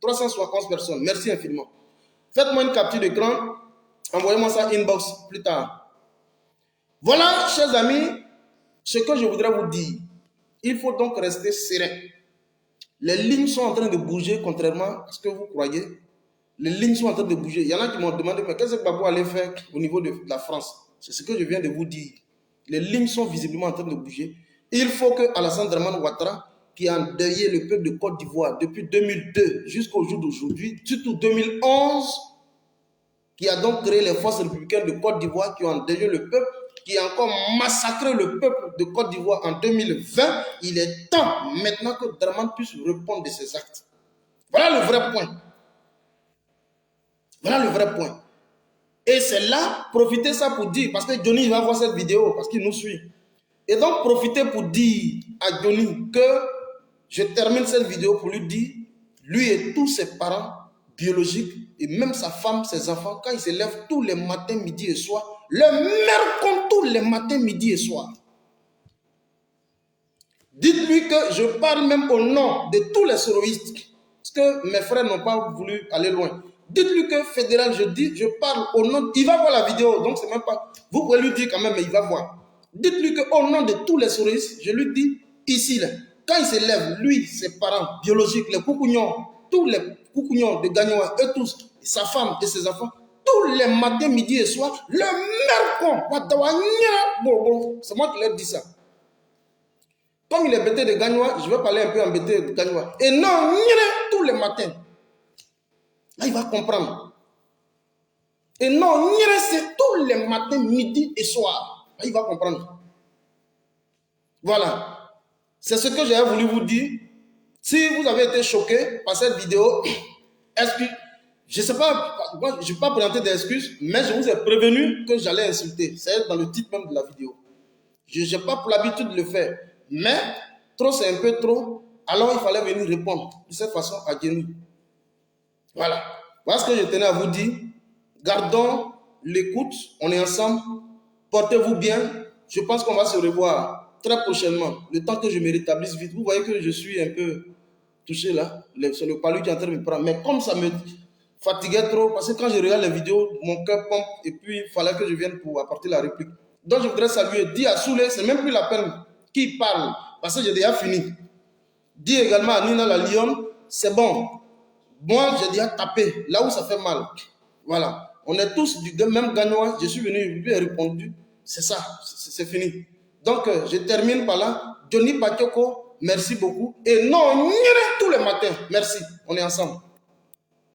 A: 371 personnes, merci infiniment. Faites-moi une capture d'écran, envoyez-moi ça inbox plus tard. Voilà, chers amis, ce que je voudrais vous dire. Il faut donc rester serein. Les lignes sont en train de bouger, contrairement à ce que vous croyez. Les lignes sont en train de bouger. Il y en a qui m'ont demandé, mais qu'est-ce que Babou allait faire au niveau de la France? C'est ce que je viens de vous dire. Les lignes sont visiblement en train de bouger. Il faut que Alassane Dramane Ouattara, qui a endeuillé le peuple de Côte d'Ivoire depuis 2002 jusqu'au jour d'aujourd'hui, surtout 2011, qui a donc créé les forces républicaines de Côte d'Ivoire, qui ont endeuillé le peuple, qui a encore massacré le peuple de Côte d'Ivoire en 2020, il est temps maintenant que Dramane puisse répondre de ses actes. Voilà le vrai point. Voilà le vrai point. Et c'est là, profitez ça pour dire, parce que Johnny va voir cette vidéo, parce qu'il nous suit. Et donc profitez pour dire à Johnny que je termine cette vidéo pour lui dire, lui et tous ses parents biologiques, et même sa femme, ses enfants, quand ils se lèvent tous les matins, midi et soir, le mercon tous les matins, midi et soir. Dites-lui que je parle même au nom de tous les soroïstes, parce que mes frères n'ont pas voulu aller loin. Dites-lui que fédéral, je parle au nom, il va voir la vidéo, donc c'est même pas, vous pouvez lui dire quand même, mais il va voir. Dites-lui qu'au nom de tous les soroïstes, je lui dis, ici, là, quand il se lève, lui, ses parents biologiques, les Koukougnons, tous les Koukougnons de Gagnoa, eux tous, sa femme et ses enfants, tous les matins, midi et soir, le mercon, c'est moi qui leur dis ça. Comme il est bêté de Gagnoa, je vais parler un peu en bêté de Gagnoa. Et non, tous les matins. Là, il va comprendre. Et non, c'est tous les matins, midi et soir. Là, il va comprendre. Voilà. C'est ce que j'ai voulu vous dire. Si vous avez été choqué par cette vidéo, je ne sais pas, moi, je ne vais pas présenter d'excuses, mais je vous ai prévenu que j'allais insulter. C'est dans le titre même de la vidéo. Je n'ai pas pour l'habitude de le faire. Mais trop, c'est un peu trop. Alors, il fallait venir répondre de cette façon à Johnny. Voilà. Voilà ce que je tenais à vous dire. Gardons l'écoute. On est ensemble. Portez-vous bien. Je pense qu'on va se revoir très prochainement. Le temps que je me rétablisse vite. Vous voyez que je suis un peu touché là. C'est le palu qui est en train de me prendre. Mais comme ça me fatiguait trop, parce que quand je regarde les vidéos, mon cœur pompe et puis il fallait que je vienne pour apporter la réplique. Donc je voudrais saluer. Dis à Soulé, c'est même plus la peine qui parle, parce que j'ai déjà fini. Dis également à Nina la Lyon, c'est bon. Moi, j'ai déjà tapé là où ça fait mal. Voilà. On est tous du même Gagnois. Je suis venu, lui ai répondu. C'est ça, c'est fini. Donc, je termine par là. Johnny Pacheco, merci beaucoup. Et non, tous les matins. Merci. On est ensemble.